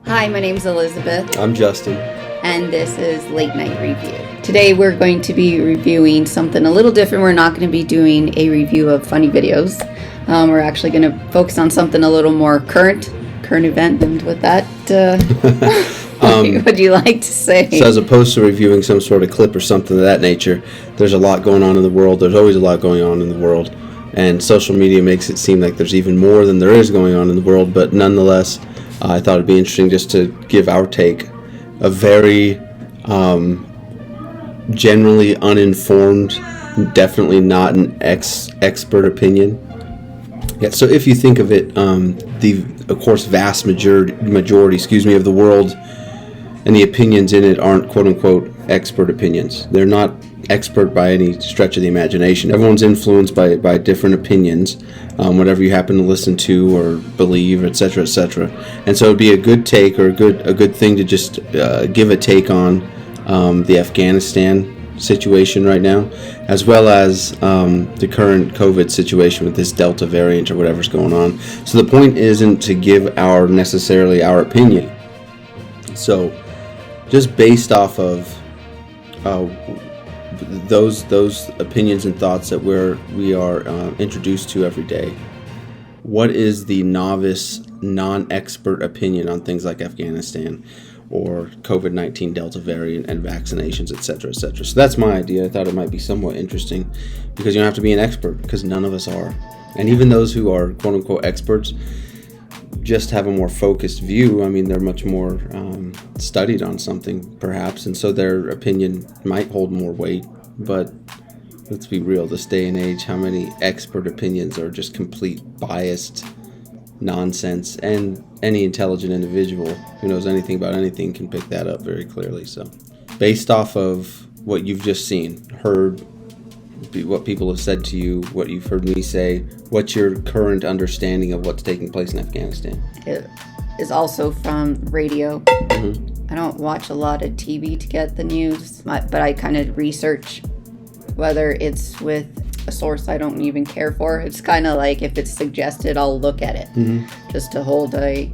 Hi, my name's Elizabeth, I'm Justin. and this is Late Night Review. Today we're going to be reviewing something a little different. We're not going to be doing a review of funny videos. We're actually going to focus on something a little more current event. And with that, what would you like to say? So as opposed to reviewing some sort of clip or something of that nature, there's a lot going on in the world. There's always a lot going on in the world. And social media makes it seem like there's even more than there is going on in the world. But nonetheless, I thought it'd be interesting just to give our take, a very generally uninformed, definitely not an expert opinion. Yeah. So if you think of it, of course, vast majority, of the world and the opinions in it aren't quote unquote expert opinions. They're not expert by any stretch of the imagination. Everyone's influenced by different opinions, whatever you happen to listen to or believe, etc., etc. And so it'd be a good take or a good thing to just give a take on the Afghanistan situation right now, as well as the current COVID situation with this Delta variant or whatever's going on. So the point isn't to give necessarily our opinion. So just based off of those opinions and thoughts that we are introduced to every day, what is the novice, non-expert opinion on things like Afghanistan or COVID-19 Delta variant and vaccinations, etc., etc.? So that's my idea. I thought it might be somewhat interesting because you don't have to be an expert, because none of us are. And even those who are quote-unquote experts just have a more focused view. I mean, they're much more studied on something, perhaps, and so their opinion might hold more weight. But let's be real, this day and age, how many expert opinions are just complete biased nonsense? And any intelligent individual who knows anything about anything can pick that up very clearly. So based off of what you've just seen, heard, what people have said to you, what you've heard me say, what's your current understanding of what's taking place in Afghanistan? It is also from radio. Mm-hmm. I don't watch a lot of TV to get the news, but I kind of research whether it's with a source I don't even care for. It's kind of like if it's suggested, I'll look at it, just to hold a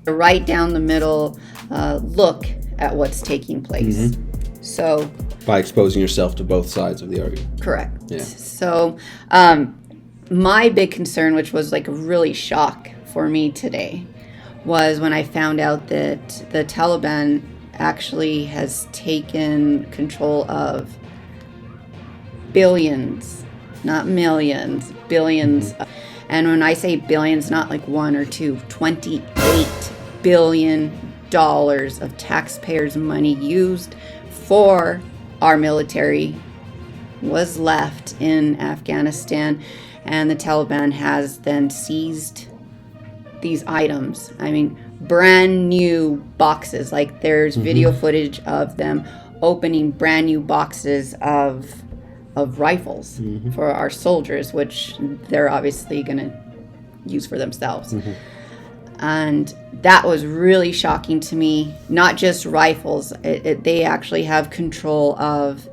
right down the middle look at what's taking place. So by exposing yourself to both sides of the argument. Correct. Yeah. So my big concern, which was like a really shock for me today, was when I found out that the Taliban actually has taken control of billions, not millions, billions. And when I say billions, not like one or two, $28 billion of taxpayers' money used for our military was left in Afghanistan, and the Taliban has then seized these items. I mean, brand new boxes. Like there's video footage of them opening brand new boxes of rifles for our soldiers, which they're obviously going to use for themselves. And that was really shocking to me. Not just rifles. They actually have control of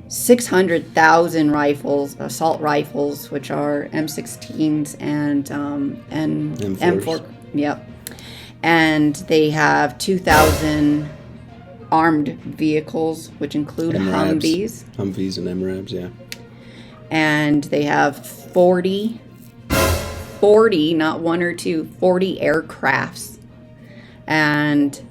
600,000 rifles, assault rifles, which are M16s and M4. Yep. And they have 2,000 armed vehicles, which include Humvees. Humvees and MRABs, yeah. And they have 40, not one or two, 40 aircrafts. And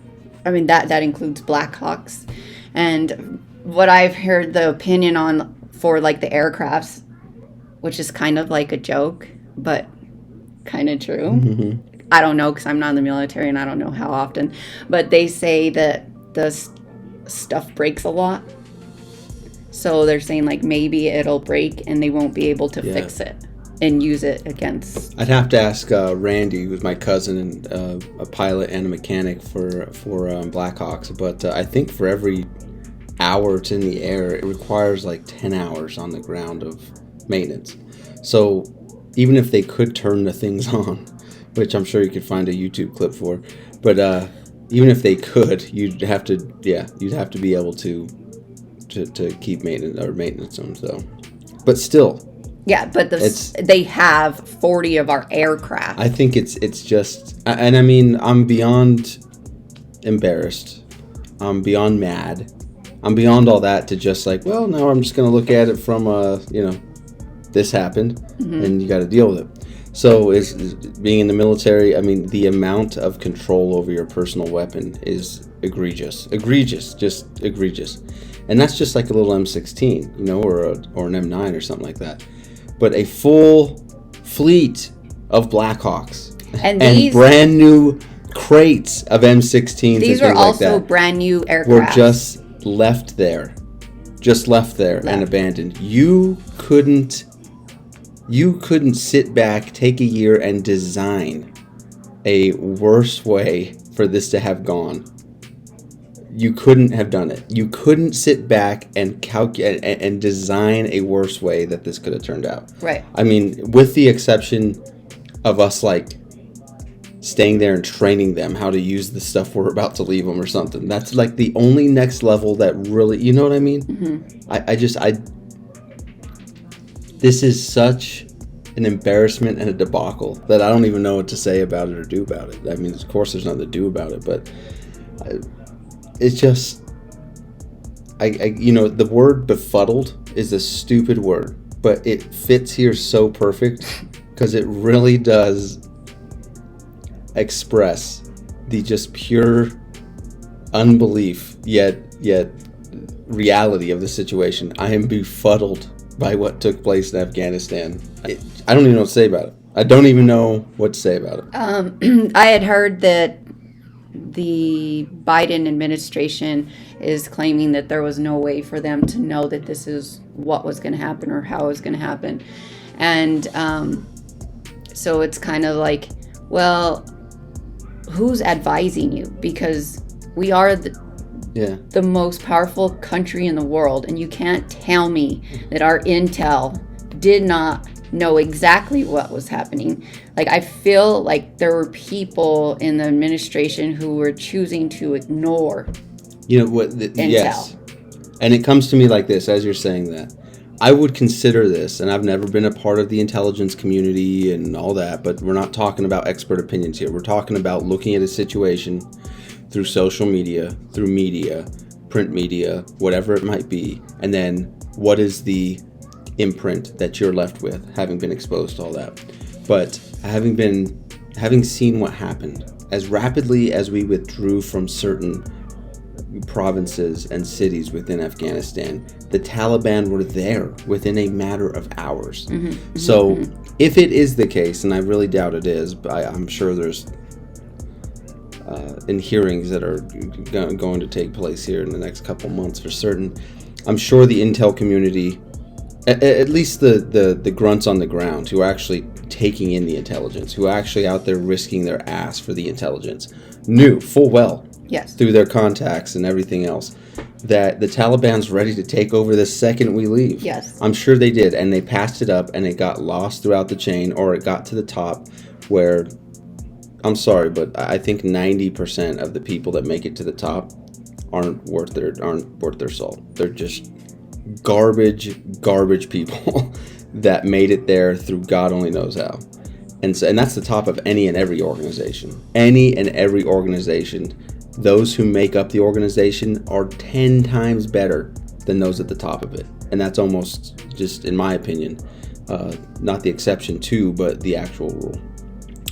I mean, that includes Blackhawks. And what I've heard the opinion on for like the aircrafts, which is kind of like a joke, but kind of true. I don't know, because I'm not in the military and I don't know how often, but they say that the stuff breaks a lot. So they're saying like maybe it'll break and they won't be able to fix it and use it against. I'd have to ask Randy, who's my cousin and a pilot and a mechanic for Blackhawks. But I think for every hour it's in the air, it requires like 10 hours on the ground of maintenance. So even if they could turn the things on, which I'm sure you could find a YouTube clip for, but even if they could, you'd have to be able to keep maintenance them. So, but still. Yeah, but they have 40 of our aircraft. I think it's just, and I mean, I'm beyond embarrassed. I'm beyond mad. I'm beyond all that to just like, well, now I'm just going to look at it from, this happened and you got to deal with it. So is being in the military, I mean, the amount of control over your personal weapon is egregious, just egregious. And that's just like a little M16, or an M9 or something like that. But a full fleet of Blackhawks and brand new crates of M16s. These and were also like that brand new aircraft. were just left there and abandoned. You couldn't sit back, take a year, and design a worse way for this to have gone. You couldn't have done it. You couldn't sit back and calculate and design a worse way that this could have turned out. Right. I mean, with the exception of us, like, staying there and training them how to use the stuff we're about to leave them or something. That's, like, the only next level that really, you know what I mean? Mm-hmm. This is such an embarrassment and a debacle that I don't even know what to say about it or do about it. I mean, of course, there's nothing to do about it, but it's just, the word befuddled is a stupid word, but it fits here so perfect because it really does express the just pure unbelief yet reality of the situation. I am befuddled by what took place in Afghanistan. I don't even know what to say about it. I don't even know what to say about it. I had heard that the Biden administration is claiming that there was no way for them to know that this is what was going to happen or how it was going to happen. And so it's kind of like, well, who's advising you? Because we are the most powerful country in the world, and you can't tell me that our intel did not know exactly what was happening. Like, I feel like there were people in the administration who were choosing to ignore intel. Yes. And it comes to me like this, as you're saying that. I would consider this, and I've never been a part of the intelligence community and all that, but we're not talking about expert opinions here. We're talking about looking at a situation through social media, through media, print media, whatever it might be, and then what is the imprint that you're left with, having been exposed to all that. But having seen what happened, as rapidly as we withdrew from certain provinces and cities within Afghanistan, the Taliban were there within a matter of hours. Mm-hmm. So if it is the case, and I really doubt it is, but I'm sure there's in hearings that are going to take place here in the next couple months for certain, I'm sure the intel community, at least the grunts on the ground who are actually taking in the intelligence, who are actually out there risking their ass for the intelligence, knew full well, yes, through their contacts and everything else, that the Taliban's ready to take over the second we leave. Yes. I'm sure they did, and they passed it up, and it got lost throughout the chain, or it got to the top where, I'm sorry, but I think 90% of the people that make it to the top aren't worth their salt. They're just garbage people that made it there through God only knows how. And that's the top of any and every organization. Any and every organization. Those who make up the organization are 10 times better than those at the top of it. And that's almost, just in my opinion, not the exception to, but the actual rule.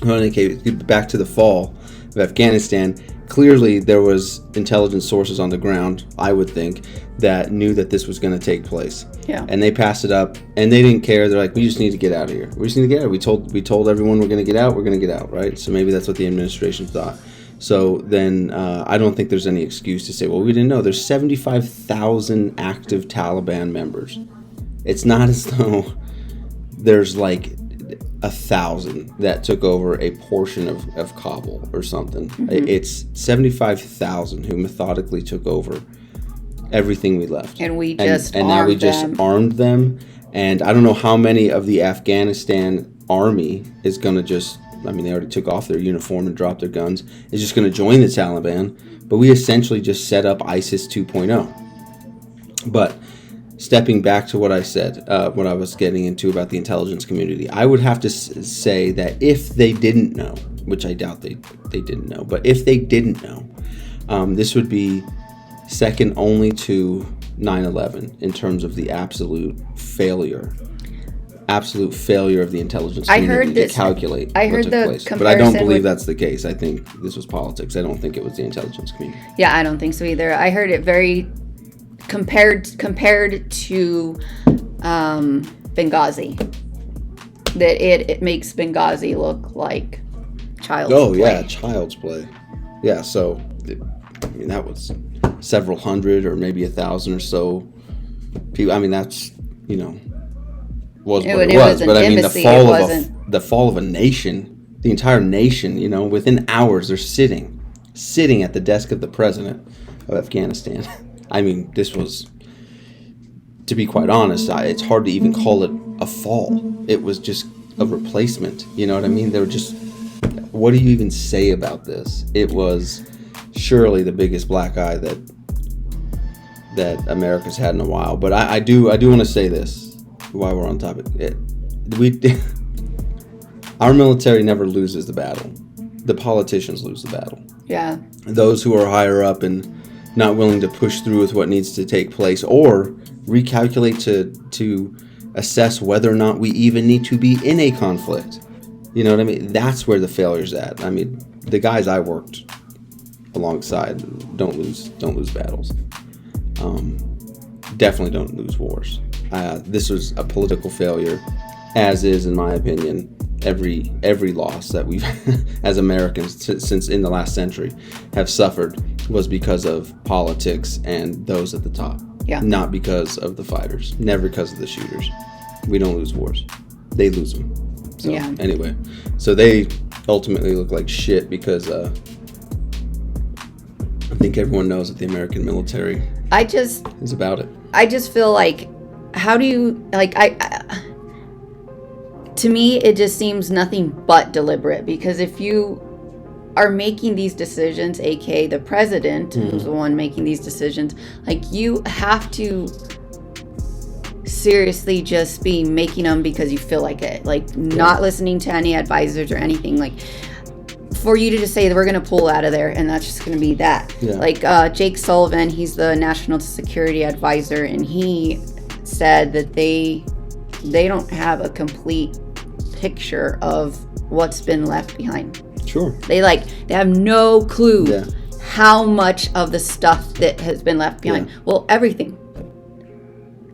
Okay, back to the fall of Afghanistan. Clearly, there was intelligence sources on the ground, I would think, that knew that this was going to take place. Yeah. And they passed it up, and they didn't care. They're like, we just need to get out of here. We just need to get out. We told everyone we're going to get out. We're going to get out, right? So maybe that's what the administration thought. So then I don't think there's any excuse to say, well, we didn't know. There's 75,000 active Taliban members. It's not as though there's like 1,000 that took over a portion of Kabul or something. Mm-hmm. It's 75,000 who methodically took over everything we left. And now we just armed them. And I don't know how many of the Afghanistan army is going to just, they already took off their uniform and dropped their guns, is just going to join the Taliban. But we essentially just set up ISIS 2.0. But stepping back to what I said, what I was getting into about the intelligence community, I would have to say that if they didn't know, which I doubt they didn't know, but if they didn't know, This would be second only to 9/11 in terms of the absolute failure of the intelligence community to calculate what took place. But I don't believe that's the case. I think this was politics. I don't think it was the intelligence community. Yeah, I don't think so either. I heard it very compared to Benghazi. That it makes Benghazi look like child's play. Oh, yeah, child's play. Yeah, so, that was several hundred or maybe 1,000 or so people. I mean, that's, was what it was. But I mean, the fall of a nation, the entire nation, within hours, they're sitting at the desk of the president of Afghanistan. I mean, this was, to be quite honest, it's hard to even call it a fall. It was just a replacement. You know what I mean? They were just, what do you even say about this? It was surely the biggest black eye that America's had in a while. But I do want to say this while we're on topic. Our military never loses the battle. The politicians lose the battle. Yeah. Those who are higher up and not willing to push through with what needs to take place or recalculate to assess whether or not we even need to be in a conflict. You know what I mean? That's where the failure's at. I mean, the guys I worked alongside don't lose battles. Definitely don't lose wars. This was a political failure, as is, in my opinion, every loss that we've, as Americans, since in the last century, have suffered was because of politics and those at the top. Yeah. Not because of the fighters. Never because of the shooters. We don't lose wars. They lose them. So, yeah. Anyway, so they ultimately look like shit because I think everyone knows that the American military is about it. I just feel like, how do you, like, to me, it just seems nothing but deliberate, because if you are making these decisions, aka the president, who's the one making these decisions, like, you have to seriously just be making them because you feel like it, like, not listening to any advisors or anything, like, for you to just say that we're going to pull out of there and that's just going to be that. Yeah. Like Jake Sullivan, he's the national security advisor, and he said that they don't have a complete picture of what's been left behind. Sure. They have no clue how much of the stuff that has been left behind. Yeah. Well, everything.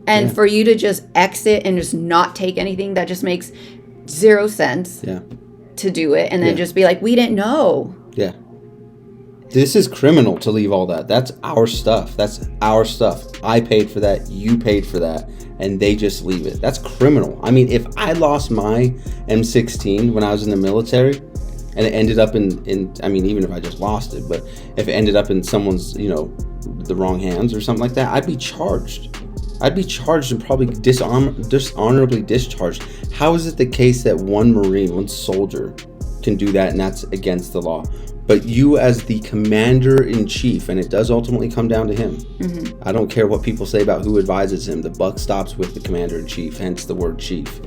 And for you to just exit and just not take anything, that just makes zero sense. Yeah. To do it and then just be like, we didn't know. Yeah. This is criminal to leave all that. That's our stuff. I paid for that. You paid for that. And they just leave it. That's criminal. I mean, if I lost my M16 when I was in the military and it ended up in I mean, even if I just lost it, but if it ended up in someone's, the wrong hands or something like that, I'd be charged. And probably dishonorably discharged. How is it the case that one Marine, one soldier can do that and that's against the law? But you as the commander-in-chief, and it does ultimately come down to him. Mm-hmm. I don't care what people say about who advises him. The buck stops with the commander-in-chief, hence the word chief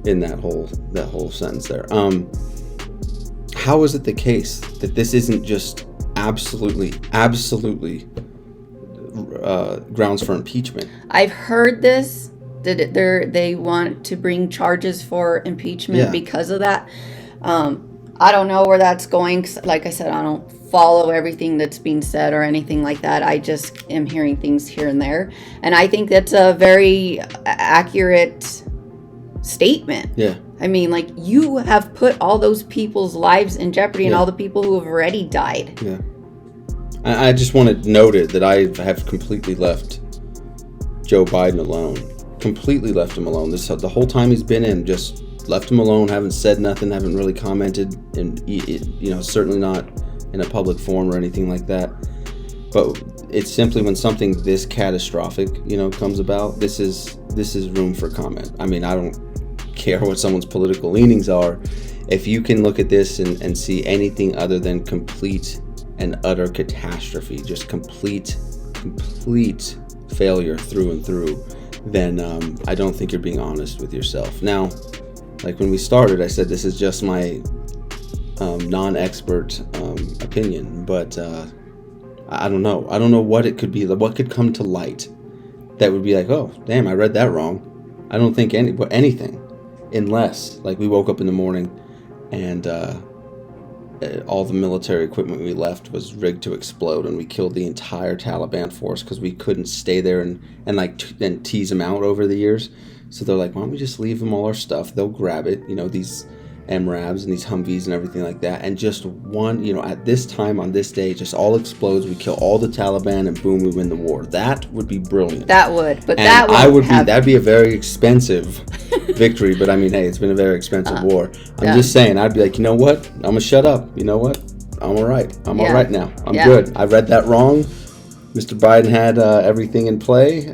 in that whole sentence there. How is it the case that this isn't just absolutely grounds for impeachment? I've heard this, that they want to bring charges for impeachment because of that. I don't know where that's going. 'Cause like I said, I don't follow everything that's being said or anything like that. I just am hearing things here and there. And I think that's a very accurate statement. Yeah. I mean, like, you have put all those people's lives in jeopardy and all the people who have already died. Yeah. I just want to note it that I have completely left Joe Biden alone. Completely left him alone. The whole time he's been in, just left him alone, haven't said nothing, haven't really commented, and certainly not in a public forum or anything like that. But it's simply when something this catastrophic, comes about, this is room for comment. I mean, I don't care what someone's political leanings are. If you can look at this and see anything other than complete and utter catastrophe, just complete failure through and through, then I don't think you're being honest with yourself. Now, like when we started, I said this is just my non-expert opinion, but I don't know. I don't know what it could be. What could come to light that would be like, oh, damn, I read that wrong. I don't think anything, unless like we woke up in the morning and all the military equipment we left was rigged to explode, and we killed the entire Taliban force because we couldn't stay there and tease them out over the years. So they're like, why don't we just leave them all our stuff? They'll grab it, these MRABs and these Humvees and everything like that. And just one, at this time on this day, just all explodes. We kill all the Taliban and boom, we win the war. That would be brilliant. That would, but and that would that'd be a very expensive victory. But I mean, hey, it's been a very expensive war. I'm just saying, I'd be like, you know what? I'm gonna shut up. You know what? I'm all right. I'm all right now. I'm good. I read that wrong. Mr. Biden had everything in play.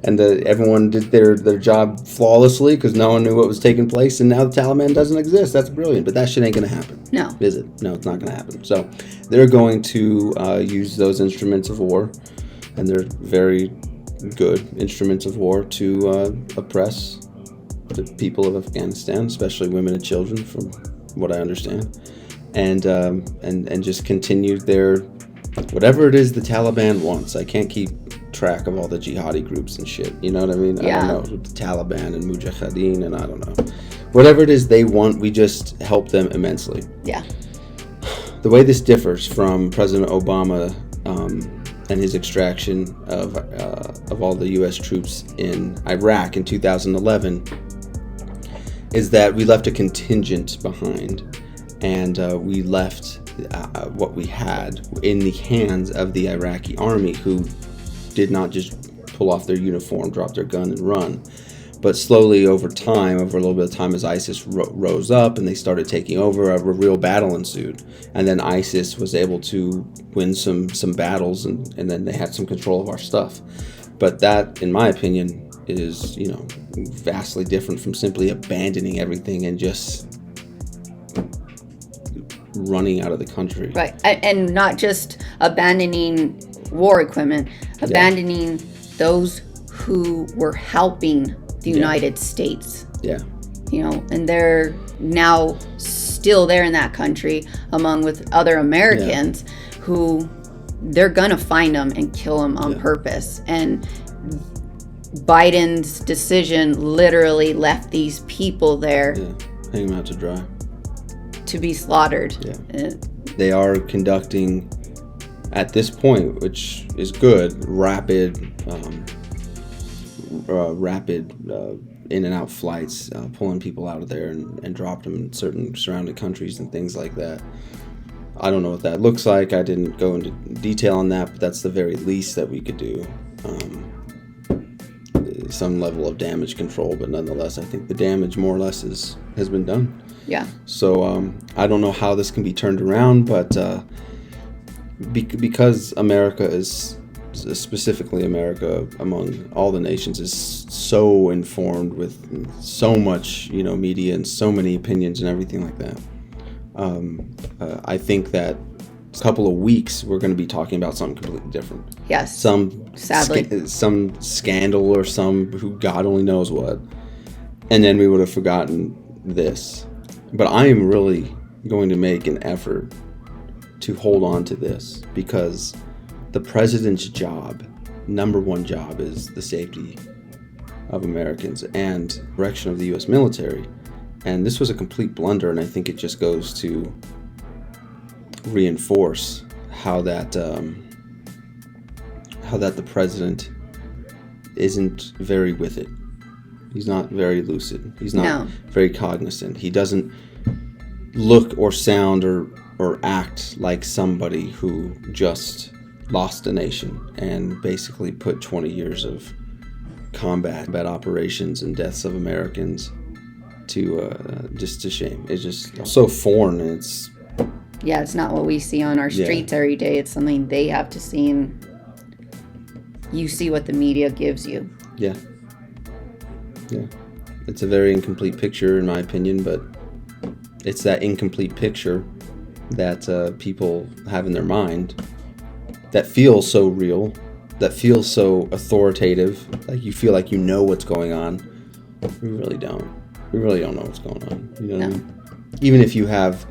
Everyone did their job flawlessly because no one knew what was taking place, and now the Taliban doesn't exist. That's brilliant, but that shit ain't going to happen. No. Is it? No, it's not going to happen. So they're going to use those instruments of war, and they're very good instruments of war to oppress the people of Afghanistan, especially women and children, from what I understand, and just continue their whatever it is the Taliban wants. I can't keep track of all the jihadi groups and shit. You know what I mean? Yeah. I don't know. The Taliban and Mujahideen and I don't know. Whatever it is they want, we just help them immensely. Yeah. The way this differs from President Obama and his extraction of all the U.S. troops in Iraq in 2011 is that we left a contingent behind, and we left what we had in the hands of the Iraqi army, who did not just pull off their uniform, drop their gun, and run. But slowly over time, over a little bit of time, as ISIS rose up and they started taking over, a real battle ensued. And then ISIS was able to win some battles, and then they had some control of our stuff. But that, in my opinion, is, vastly different from simply abandoning everything and just running out of the country. Right. And not just abandoning war equipment, abandoning those who were helping the United States. Yeah. And they're now still there in that country along with other Americans who they're going to find them and kill them on purpose. And Biden's decision literally left these people there. Yeah. Hang them out to dry. To be slaughtered. Yeah. They are conducting, at this point, which is good, rapid in and out flights, pulling people out of there and dropped them in certain surrounding countries and things like that. I don't know what that looks like. I didn't go into detail on that, but that's the very least that we could do. Some level of damage control, but nonetheless, I think the damage more or less has been done. Yeah. So I don't know how this can be turned around, but because America is, specifically America among all the nations, is so informed with so much, media and so many opinions and everything like that, I think that a couple of weeks we're going to be talking about something completely different. Yes. Sadly. Some scandal or some who God only knows what, and then we would have forgotten this. But I am really going to make an effort to hold on to this, because the president's job, number one job, is the safety of Americans and direction of the U.S. military. And this was a complete blunder, and I think it just goes to reinforce how that the president isn't very with it. He's not very lucid. He's not very cognizant. He doesn't look or sound or act like somebody who just lost a nation and basically put 20 years of combat operations and deaths of Americans to shame. It's just so foreign, and it's not what we see on our streets every day. It's something they have to see, and you see what the media gives you. Yeah. It's a very incomplete picture, in my opinion, but it's that incomplete picture that people have in their mind that feels so real, that feels so authoritative, like you feel like you know what's going on. We really don't. We really don't know what's going on. You know what I mean? Even if you have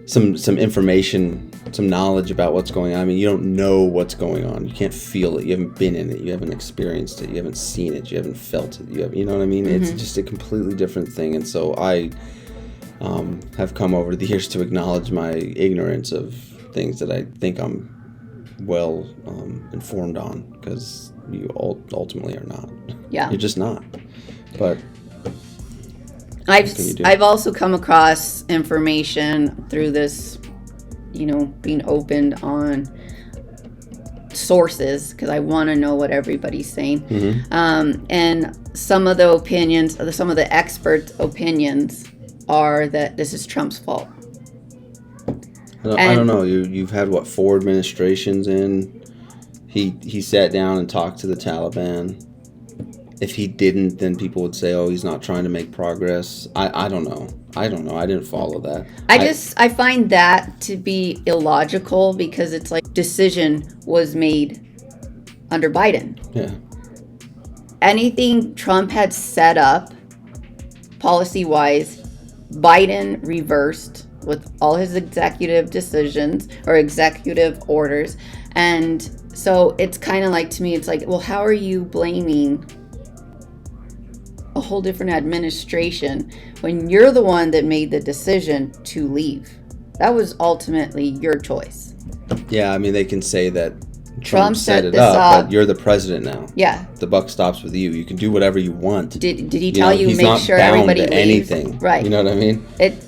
some information some knowledge about what's going on. I mean, you don't know what's going on. You can't feel it. You haven't been in it. You haven't experienced it. You haven't seen it. You haven't felt it. You know what I mean? It's just a completely different thing. And so I have come over the years to acknowledge my ignorance of things that I think I'm well informed on, because you ultimately are not. Yeah. You're just not. But I've also come across information through this, being opened on sources, because I want to know what everybody's saying. And some of the experts' opinions are that this is Trump's fault. I don't know. You've had, 4 administrations in. He sat down and talked to the Taliban. If he didn't, then people would say, oh, he's not trying to make progress. I don't know. I didn't follow that. I find that to be illogical, because it's like decision was made under Biden. Yeah. Anything Trump had set up policy-wise, Biden reversed with all his executive decisions or executive orders. And so it's kind of like, to me, it's like, well, how are you blaming a whole different administration when you're the one that made the decision to leave? That was ultimately your choice. Yeah, I mean, they can say that Trump set it up, but you're the president now. Yeah. The buck stops with you. You can do whatever you want. Did he tell you make sure everybody leaves? Anything. Right. You know what I mean?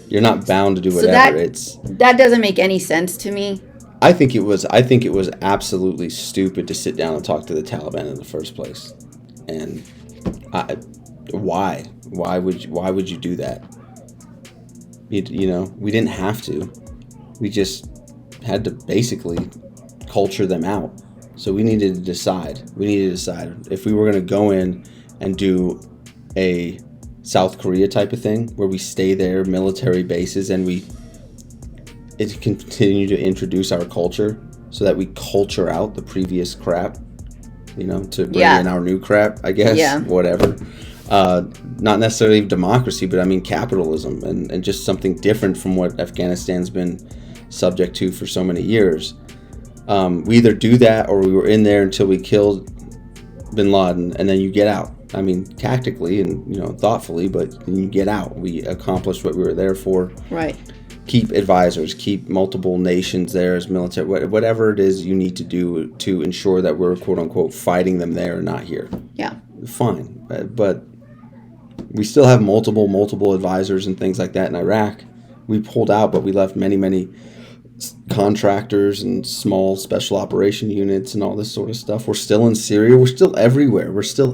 You're not bound to do whatever. That doesn't make any sense to me. I think it was absolutely stupid to sit down and talk to the Taliban in the first place. And why? Why would you do that? You know, we didn't have to. We just had to basically culture them out. So we needed to decide. If we were going to go in and do a South Korea type of thing, where we stay there, military bases, and we continue to introduce our culture, so that we culture out the previous crap, to bring in our new crap, I guess. Yeah. Whatever. Not necessarily democracy, but I mean capitalism, and just something different from what Afghanistan's been subject to for so many years. We either do that, or we were in there until we killed bin Laden, and then you get out. I mean, tactically and thoughtfully, but you get out. We accomplished what we were there for. Right. Keep advisors, keep multiple nations there as military, whatever it is you need to do to ensure that we're quote unquote fighting them there and not here. Yeah. Fine, but we still have multiple advisors and things like that in Iraq. We pulled out, but we left many contractors and small special operation units and all this sort of stuff. We're still in Syria. We're still everywhere. We're still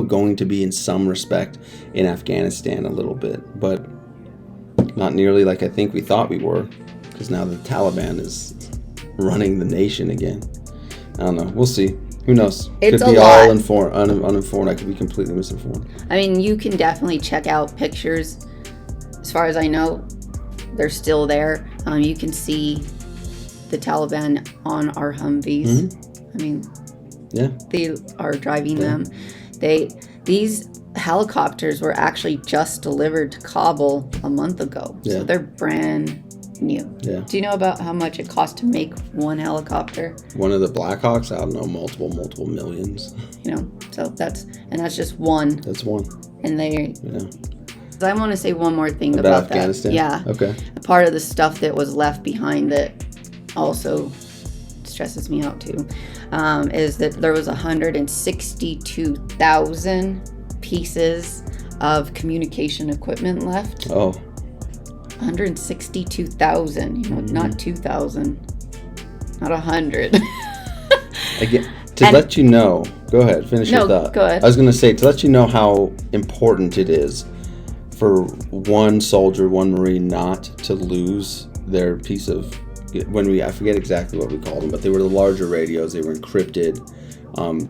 going to be in some respect in Afghanistan a little bit, but not nearly like I think we thought we were, because now the Taliban is running the nation again. I don't know. We'll see. Who knows? It's could be all uninformed. I could be completely misinformed. I mean, you can definitely check out pictures. As far as I know, they're still there. You can see the Taliban on our Humvees. I mean, yeah, they are driving them. These helicopters were actually just delivered to Kabul a month ago. So they're brand new. Yeah. Do you know about how much it costs to make one helicopter? One of the Blackhawks? I don't know, multiple millions. So that's just one. That's one. And I want to say one more thing about Afghanistan. That. Yeah. Okay. Part of the stuff that was left behind that also stresses me out too, is that there was 162,000 pieces of communication equipment left. Oh. 162,000, not 2,000, not 100. Again, let you know, go ahead, finish your thought. Go ahead. I was going to say, to let you know how important it is for one soldier, one Marine not to lose their piece of, I forget exactly what we called them, but they were the larger radios, they were encrypted,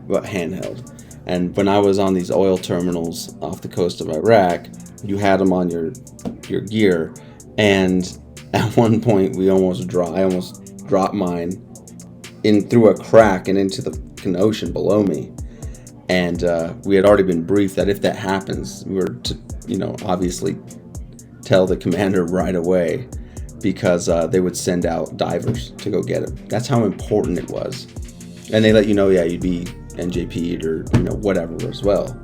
but handheld. And when I was on these oil terminals off the coast of Iraq, you had them on your gear, and at one point I almost dropped mine in through a crack and into the ocean below me. And we had already been briefed that if that happens, we were to, obviously tell the commander right away. because they would send out divers to go get it. That's how important it was. And they let you know, you'd be NJP'd or whatever as well,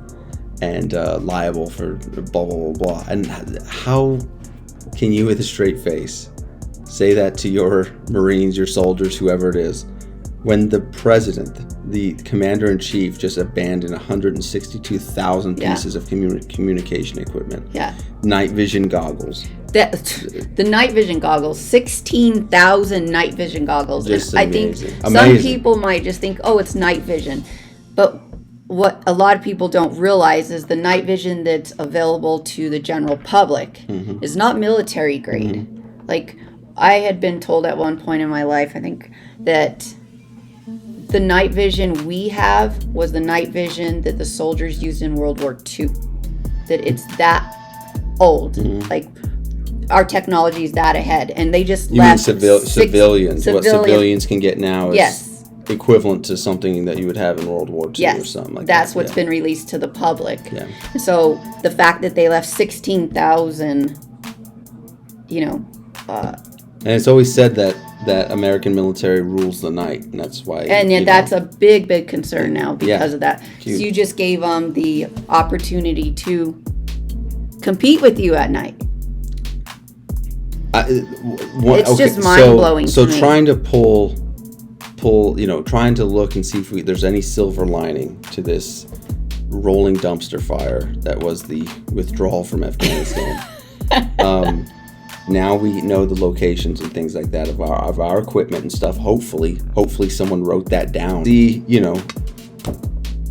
and liable for blah blah blah blah. And how can you, with a straight face, say that to your Marines, your soldiers, whoever it is, when the president, the commander-in-chief, just abandoned 162,000 pieces of communication equipment? Yeah. Night vision goggles. The night vision goggles, 16,000 night vision goggles. Just I think some people might just think, oh, it's night vision. But what a lot of people don't realize is the night vision that's available to the general public is not military grade. Like, I had been told at one point in my life, I think, that the night vision we have was the night vision that the soldiers used in World War II. That it's that old. Like, our technology is that ahead. And they just left civilians. What civilians can get now is equivalent to something that you would have in World War II or something like that. That's what's been released to the public. Yeah. So the fact that they left 16,000, and it's always said that American military rules the night, and that's why. And that's a big concern now because of that. Huge. So you just gave them the opportunity to compete with you at night. It's just mind blowing. So trying to pull, trying to look and see if there's any silver lining to this rolling dumpster fire that was the withdrawal from Afghanistan. Now we know the locations and things like that of our equipment and stuff. Hopefully someone wrote that down.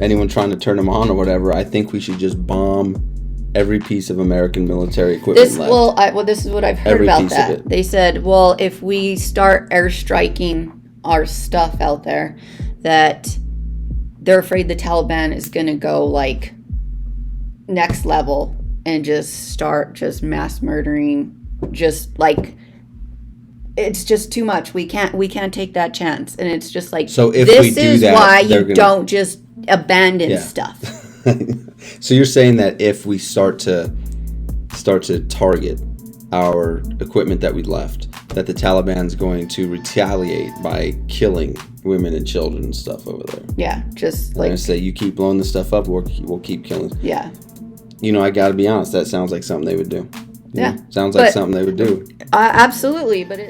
Anyone trying to turn them on or whatever, I think we should just bomb every piece of American military equipment left. This is what I've heard about that. They said, well, if we start airstriking our stuff out there, that they're afraid the Taliban is going to go like next level and just start mass murdering. Just like, it's just too much. We can't take that chance. And it's just like, so if this is why you don't just abandon stuff. So you're saying that if we start to target our equipment that we left, that the Taliban's going to retaliate by killing women and children and stuff over there? Yeah, just like, they're gonna say, you keep blowing this stuff up, we'll keep killing. Yeah. I got to be honest, that sounds like something they would do. Sounds like something they would do. Absolutely, but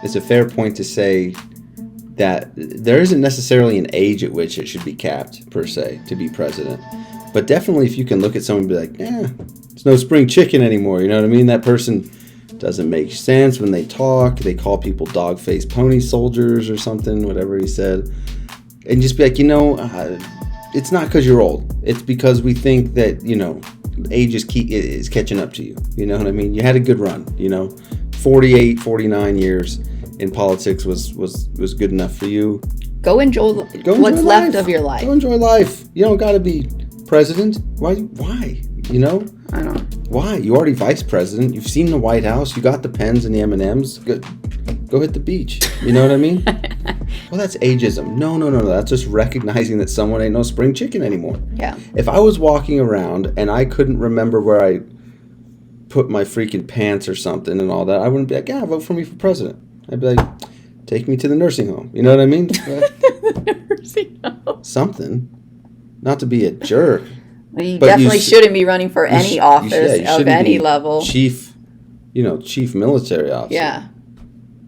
it's a fair point to say that there isn't necessarily an age at which it should be capped, per se, to be president. But definitely if you can look at someone and be like, it's no spring chicken anymore, you know what I mean? That person doesn't make sense when they talk. They call people dog-faced pony soldiers or something, whatever he said. And just be like, it's not because you're old. It's because we think that, age is catching up to you. You know what I mean? You had a good run, 48, 49 years in politics was good enough for you. Go enjoy what's left of your life. Go enjoy life. You don't got to be president. Why? I don't know. Why? You already vice president. You've seen the White House. You got the pens and the M&Ms. Go hit the beach. You know what I mean? Well, that's ageism. No. That's just recognizing that someone ain't no spring chicken anymore. Yeah. If I was walking around and I couldn't remember where I put my freaking pants or something and all that, I wouldn't be like, vote for me for president. I'd be like, take me to the nursing home. You know what I mean? Nursing home. Something. Not to be a jerk. Well, you definitely shouldn't be running for any office of any level. Chief military officer. Yeah.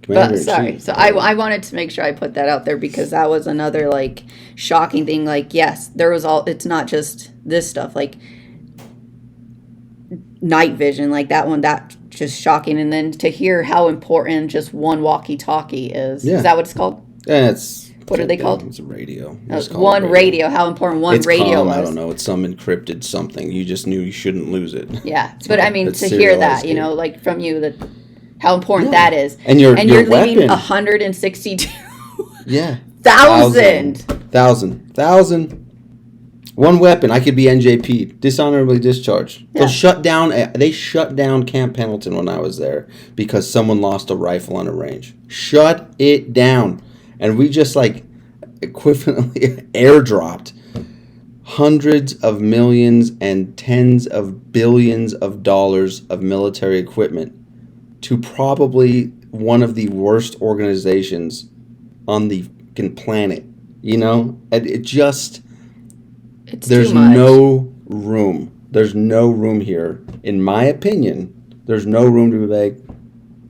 But sorry. So I wanted to make sure I put that out there because that was another like shocking thing. Like, yes, it's not just this stuff, like night vision, like that one, that's just shocking. And then to hear how important just one walkie-talkie is. Yeah. Is that what it's called? Yeah, what are they called? It's a radio. One radio. How important one radio was. I don't know. It's some encrypted something. You just knew you shouldn't lose it. Yeah. But I mean, to hear that, like from you, that how important that is. And you're leaving 162 yeah. thousand. One weapon. I could be NJP, dishonorably discharged. Yeah. They shut down Camp Pendleton when I was there because someone lost a rifle on a range. Shut it down. And we just like equivalently airdropped hundreds of millions and tens of billions of dollars of military equipment to probably one of the worst organizations on the fucking planet. You know, and it just there's too much. no room. There's no room here, in my opinion. There's no room to be like,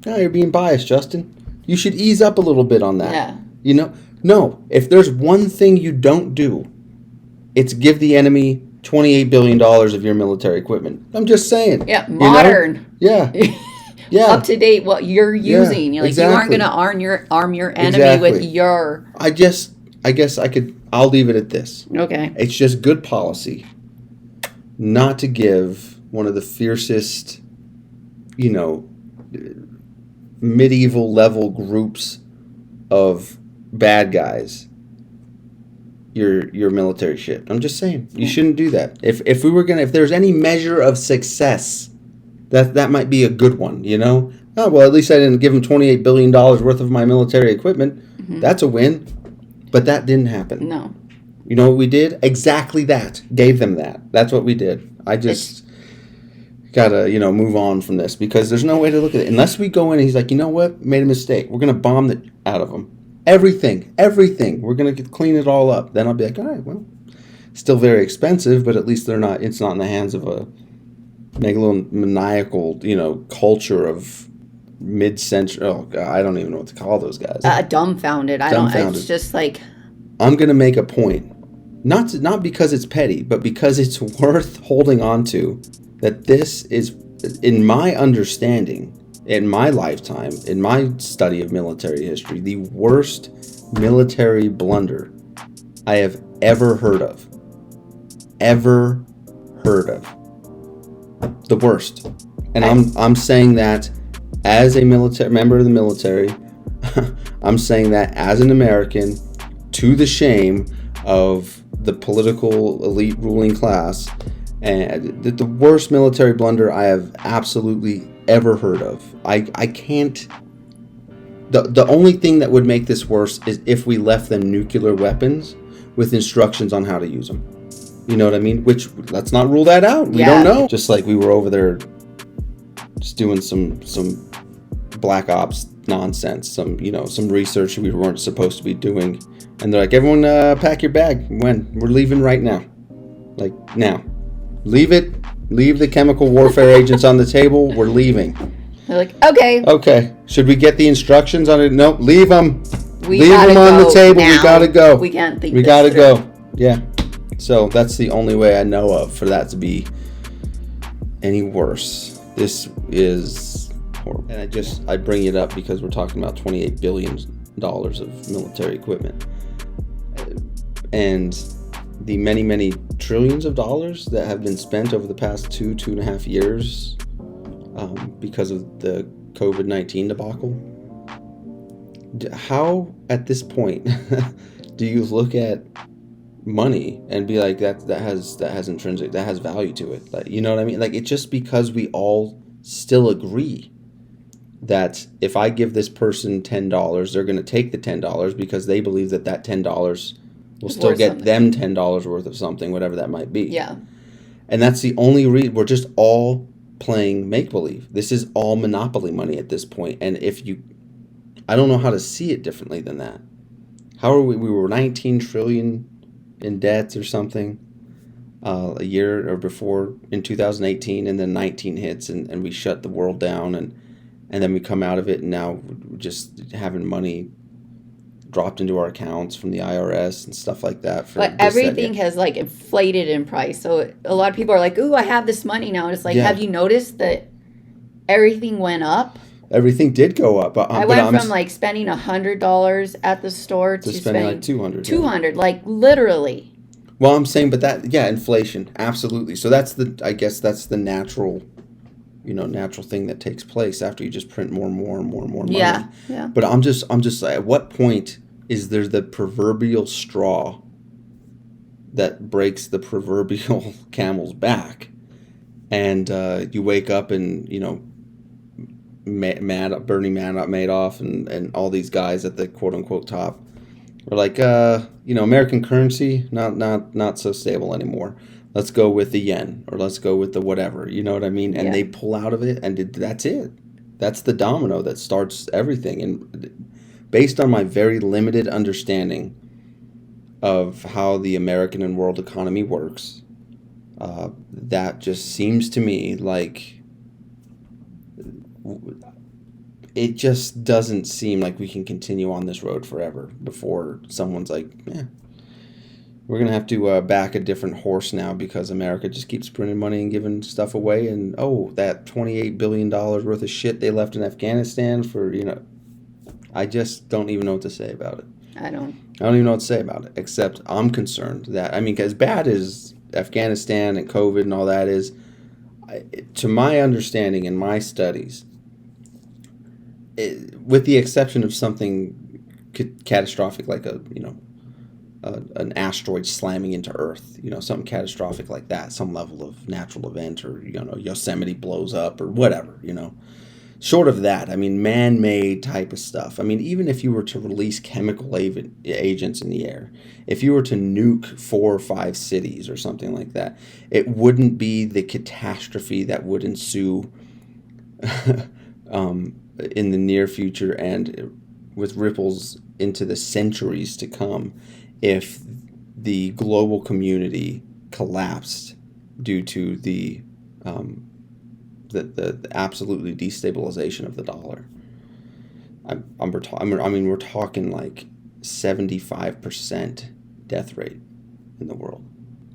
oh, you're being biased, Justin. You should ease up a little bit on that. Yeah. You know, no. If there's one thing you don't do, it's give the enemy $28 billion of your military equipment. I'm just saying. Yeah, modern. You know? Yeah. Yeah. Up to date what you're using. Like exactly. You aren't going to arm your enemy with your. I guess I'll leave it at this. Okay. It's just good policy not to give one of the fiercest, you know, medieval level groups of bad guys your military shit. I'm just saying, you shouldn't do that. If there's any measure of success, that might be a good one, you know? Oh, well, at least I didn't give them $28 billion worth of my military equipment. Mm-hmm. That's a win. But that didn't happen. No. You know what we did? Exactly that. Gave them that. That's what we did. I just gotta, move on from this, because there's no way to look at it. Unless we go in and he's like, you know what? Made a mistake. We're going to bomb it out of them. Everything. We're going to clean it all up. Then I'll be like, all right, well, still very expensive, but at least it's not in the hands of a megalomaniacal, culture of mid-century. Oh, God, I don't even know what to call those guys. Dumbfounded. It's just like. I'm going to make a point. Not because it's petty, but because it's worth holding on to, that this is, in my understanding, in my lifetime, in my study of military history, the worst military blunder I have ever heard of. Ever heard of. The worst. And I'm saying that as a member of the military. I'm saying that as an American, to the shame of the political elite ruling class, and the worst military blunder I have absolutely ever heard of. I can't. The only thing that would make this worse is if we left them nuclear weapons with instructions on how to use them. You know what I mean? Which, let's not rule that out. We don't know. Just like we were over there just doing some black ops nonsense, some research we weren't supposed to be doing. And they're like, everyone pack your bag. When? We're leaving right now. Like, now. Leave it. Leave the chemical warfare agents on the table. We're leaving. They're like, okay. Okay. Should we get the instructions on it? Nope. Leave them. Leave them on the table. Now. We gotta go. We can't think. We gotta go. Yeah. So that's the only way I know of for that to be any worse. This is horrible. And I bring it up because we're talking about $28 billion of military equipment. And the many, many trillions of dollars that have been spent over the past 2.5 years because of the COVID-19 debacle. How, at this point, do you look at money and be like, that has value to it? Like, you know what I mean? Like, it's just because we all still agree that if I give this person $10, they're going to take the $10 because they believe that $10 will still get them $10 worth of something, whatever that might be. Yeah. And that's the only reason. We're just all playing make-believe. This is all monopoly money at this point. And I don't know how to see it differently than that. How are we were 19 trillion in debts or something a year or before in 2018, and then 19 hits and we shut the world down, and then we come out of it, and now we're just having money dropped into our accounts from the IRS and stuff like that. But everything has like inflated in price. So a lot of people are like, ooh, I have this money now. And it's like, have you noticed that everything went up? Everything did go up. I went from like spending $100 at the store to spending like $200. $200, like literally. Well, I'm saying, but inflation, absolutely. So that's the natural, natural thing that takes place after you just print more money. Yeah. But I'm just like, at what point is there the proverbial straw that breaks the proverbial camel's back, and you wake up and Bernie Madoff and all these guys at the quote unquote top are like, American currency not so stable anymore. Let's go with the yen, or let's go with the whatever. You know what I mean? And they pull out of it, and that's it. That's the domino that starts everything. And based on my very limited understanding of how the American and world economy works, that just seems to me like it just doesn't seem like we can continue on this road forever before someone's like, we're going to have to back a different horse now because America just keeps printing money and giving stuff away. And, that $28 billion worth of shit they left in Afghanistan for, I just don't even know what to say about it. I don't even know what to say about it, except I'm concerned that, as bad as Afghanistan and COVID and all that is, to my understanding and my studies, with the exception of something catastrophic like an asteroid slamming into Earth, something catastrophic like that, some level of natural event, or Yosemite blows up or whatever, Short of that, man-made type of stuff. Even if you were to release chemical agents in the air, if you were to nuke 4 or 5 cities or something like that, it wouldn't be the catastrophe that would ensue in the near future and with ripples into the centuries to come if the global community collapsed due to the absolutely destabilization of the dollar. We're talking like 75% death rate in the world.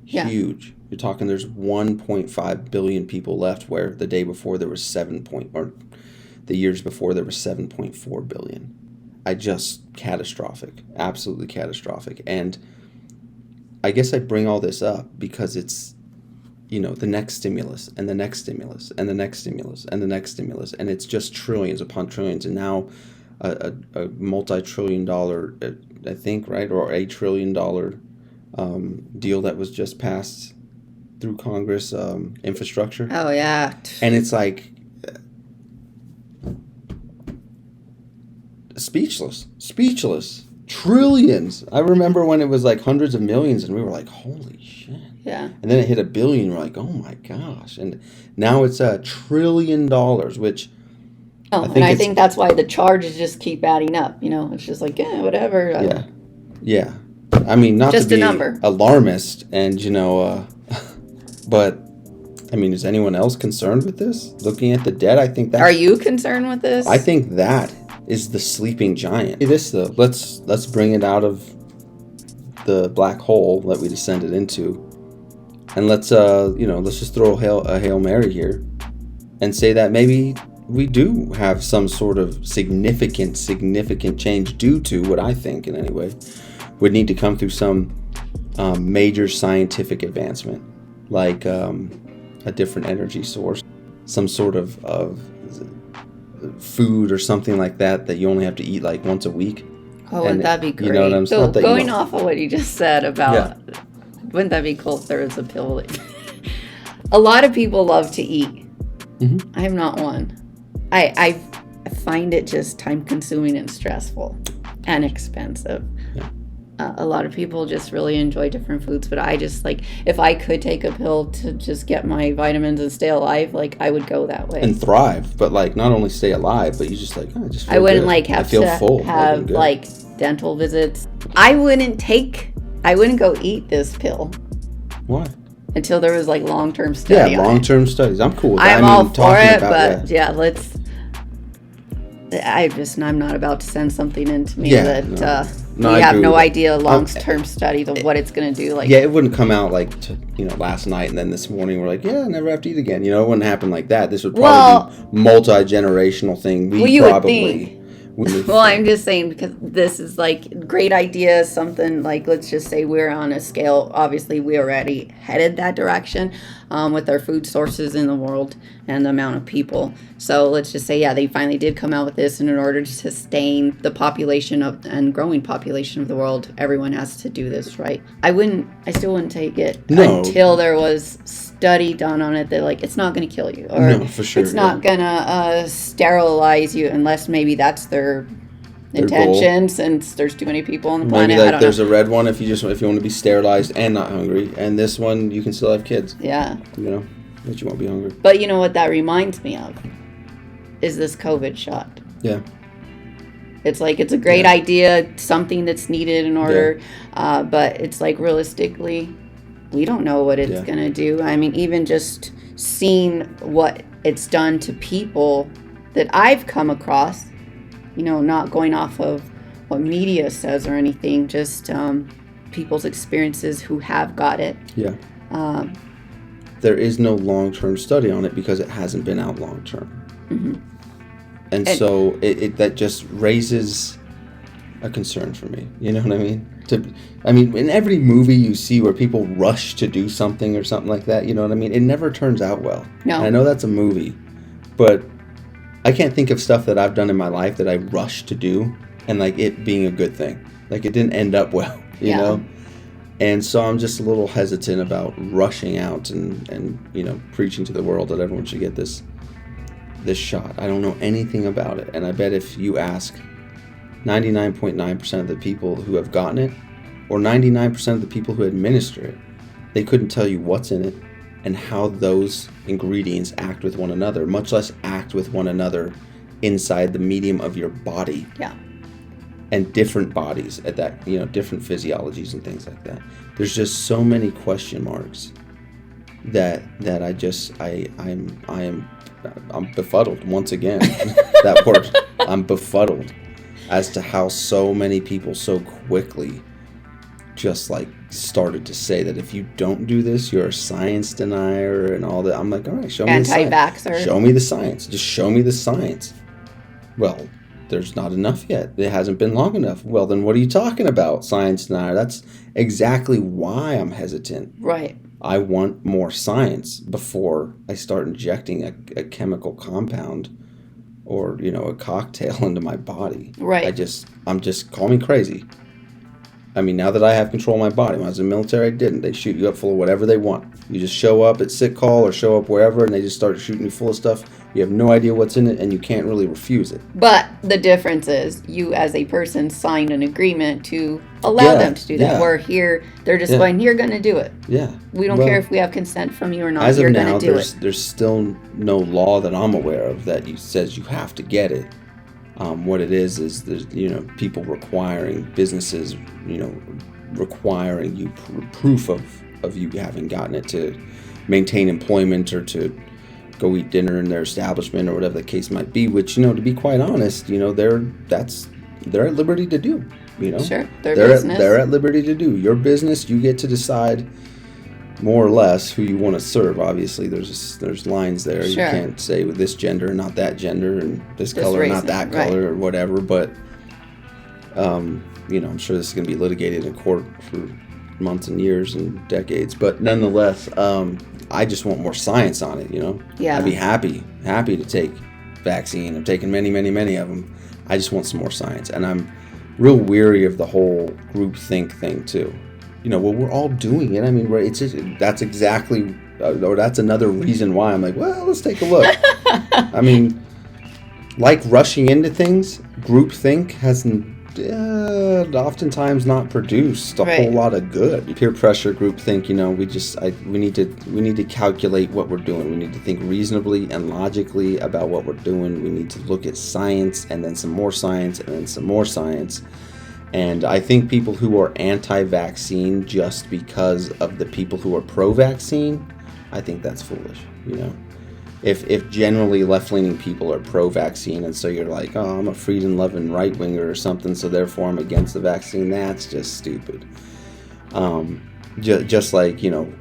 Yeah. Huge. You're talking there's 1.5 billion people left, where the day before there was the years before there was 7.4 billion. Catastrophic. Absolutely catastrophic. And I guess I bring all this up because it's the next stimulus and the next stimulus and the next stimulus and the next stimulus, and it's just trillions upon trillions, and now a multi-trillion dollar, I think, right, or $1 trillion deal that was just passed through Congress, infrastructure. Oh yeah. And it's like speechless. Trillions. I remember when it was like hundreds of millions, and we were like, holy shit. Yeah. And then it hit $1 billion. We're like, oh my gosh. And now it's $1 trillion, which I think that's why the charges just keep adding up. It's just like, whatever. Yeah. Not just to be a number. Alarmist, and but is anyone else concerned with this? Looking at the debt, I think that. Are you concerned with this? I think that is the sleeping giant. This though, let's bring it out of the black hole that we descended into, and let's just throw a Hail Mary here and say that maybe we do have some sort of significant change due to what I think, in any way, would need to come through some major scientific advancement, like a different energy source, some sort of food or something like that you only have to eat like once a week. Oh, wouldn't that be great? You know what I'm saying? So going off of what you just said about, wouldn't that be cool if there was a pill? A lot of people love to eat. Mm-hmm. I'm not one. I find it just time consuming and stressful and expensive. Yeah. A lot of people just really enjoy different foods, but I just if I could take a pill to just get my vitamins and stay alive, I would go that way and thrive. But not only stay alive, but you just I just feel I wouldn't good. have to full, have dental visits. I wouldn't go eat this pill. Why? Until there was long-term study. Yeah, long-term studies. I'm cool with that. I'm all for it, but let's. I'm not about to send something into me that we have no idea long-term studies of what it's going to do. It wouldn't come out last night and then this morning we're like, never have to eat again. It wouldn't happen like that. This would probably be multi-generational thing. Would think. Well, I'm just saying because this is great idea, something let's just say we're on a scale. Obviously, we already headed that direction with our food sources in the world and the amount of people. So let's just say, they finally did come out with this, and in order to sustain the population and growing population of the world, everyone has to do this, right? I still wouldn't take it until there was study done on it that it's not going to kill you, or no, for sure, it's not going to sterilize you, unless maybe that's their intention, since there's too many people on the planet. Maybe there's a red one if you want to be sterilized and not hungry, and this one you can still have kids. Yeah. But you won't be hungry. But you know what that reminds me of? is this COVID shot. Yeah. It's like, it's a great idea, something that's needed in order, but it's like, realistically, we don't know what it's going to do. I mean, even just seeing what it's done to people that I've come across, you know, not going off of what media says or anything, just people's experiences who have got it. Yeah. There is no long-term study on it because it hasn't been out long-term. Mm-hmm. And so that just raises a concern for me. You know what I mean? In every movie you see where people rush to do something or something like that, you know what I mean? It never turns out well. No. And I know that's a movie, but I can't think of stuff that I've done in my life that I rushed to do and like it being a good thing. Like it didn't end up well, you know? And so I'm just a little hesitant about rushing out and you know, preaching to the world that everyone should get this shot. I don't know anything about it. And I bet if you ask 99.9% of the people who have gotten it, or 99% of the people who administer it, they couldn't tell you what's in it and how those ingredients act with one another, much less act with one another inside the medium of your body. Yeah. And different bodies at that, you know, different physiologies and things like that. There's just so many question marks that I'm befuddled once again. That word, I'm befuddled as to how so many people so quickly just like started to say that if you don't do this, you're a science denier and all that. I'm like, all right, show me the science. Anti-vaxxer. Show me the science. Just show me the science. Well, there's not enough yet. It hasn't been long enough. Well, then what are you talking about, science denier? That's exactly why I'm hesitant. Right. I want more science before I start injecting a chemical compound or, you know, a cocktail into my body. Right. I'm just, call me crazy. I mean, now that I have control of my body, when I was in the military, I didn't. They shoot you up full of whatever they want. You just show up at sick call or show up wherever, and they just start shooting you full of stuff. You have no idea what's in it, and you can't really refuse it. But the difference is, you as a person signed an agreement to allow them to do that. Yeah. Where here, they're just going, you're going to do it. Yeah. We don't care if we have consent from you or not. As you're of going now, to do it. There's still no law that I'm aware of that says you have to get it. What it is there's, you know, people requiring businesses, you know, requiring you proof of you having gotten it to maintain employment or to go eat dinner in their establishment or whatever the case might be, which, you know, to be quite honest, you know, they're at liberty to do, you know. Sure, they're at liberty to do. Your business, you get to decide more or less who you want to serve. Obviously, there's lines there. Sure. You can't say with this gender, not that gender, and this color, race, not that color, or whatever, but you know, I'm sure this is going to be litigated in court for months and years and decades. But nonetheless, I just want more science on it, you know? Yeah. I'd be happy to take vaccine. I've taken many, many, many of them. I just want some more science. And I'm real weary of the whole group think thing, too. You know, well, we're all doing it. I mean, that's exactly, or that's another reason why I'm like, well, let's take a look. I mean, like rushing into things, group think hasn't oftentimes not produced a whole lot of good. Peer pressure, group think, you know, we need to calculate what we're doing. We need to think reasonably and logically about what we're doing. We need to look at science and then some more science and then some more science. And I think people who are anti-vaccine just because of the people who are pro-vaccine, I think that's foolish, you know. If generally left-leaning people are pro-vaccine and so you're like, oh, I'm a freedom-loving right-winger or something, so therefore I'm against the vaccine, that's just stupid. Just like, you know,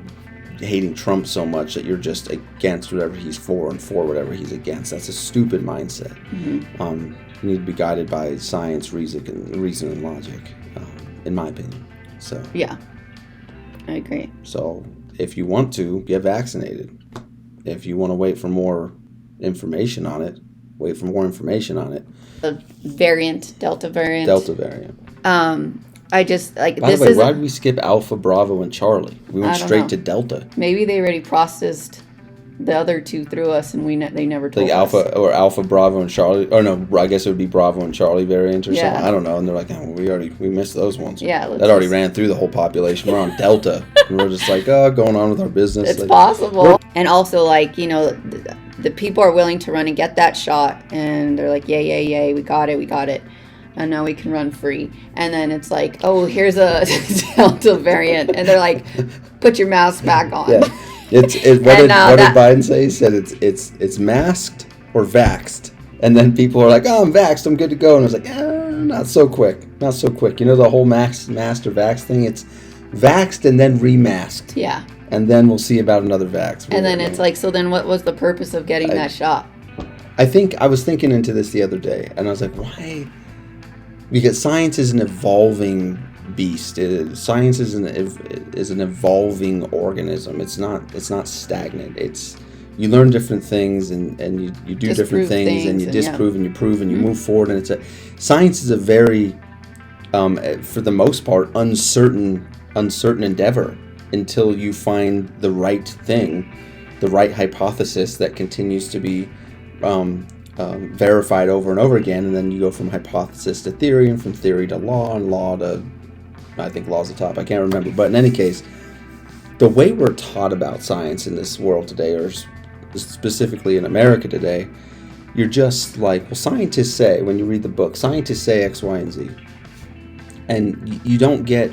hating Trump so much that you're just against whatever he's for and for whatever he's against. That's a stupid mindset. Mm-hmm. You need to be guided by science, reason, and logic, in my opinion. So yeah, I agree. So if you want to, get vaccinated. If you want to wait for more information on it, wait for more information on it. The variant, Delta variant. I just like. By the way, why did we skip Alpha, Bravo, and Charlie? We went straight to Delta. Maybe they already processed the other two through us, and they never told us. Like Alpha, Bravo, and Charlie. Or no, I guess it would be Bravo and Charlie variant or something. I don't know. And they're like, oh, we missed those ones. Yeah, that already ran through the whole population. We're on Delta, and we're just like, going on with our business. It's possible. And also, like, you know, the people are willing to run and get that shot, and they're like, yay, we got it. And now we can run free. And then it's like, oh, here's a Delta variant. And they're like, put your mask back on. Yeah. What did Biden say? He said it's masked or vaxxed. And then people are like, oh, I'm vaxxed, I'm good to go. And I was like, not so quick. You know the whole masked or vaxxed thing? It's vaxxed and then remasked. Yeah. And then we'll see about another vax. And then it's like, so then what was the purpose of getting that shot? I was thinking into this the other day, and I was like, why? Because science is an evolving beast. Science is an evolving organism. It's not stagnant. You learn different things and you do different things and you disprove and you prove and you move forward. And science is a very, for the most part, uncertain endeavor until you find the right thing, the right hypothesis that continues to be verified over and over again, and then you go from hypothesis to theory, and from theory to law, and law to, I think law's the top, I can't remember, but in any case, the way we're taught about science in this world today, or specifically in America today, you're just like, well, scientists say, when you read the book, scientists say X, Y, and Z, and you don't get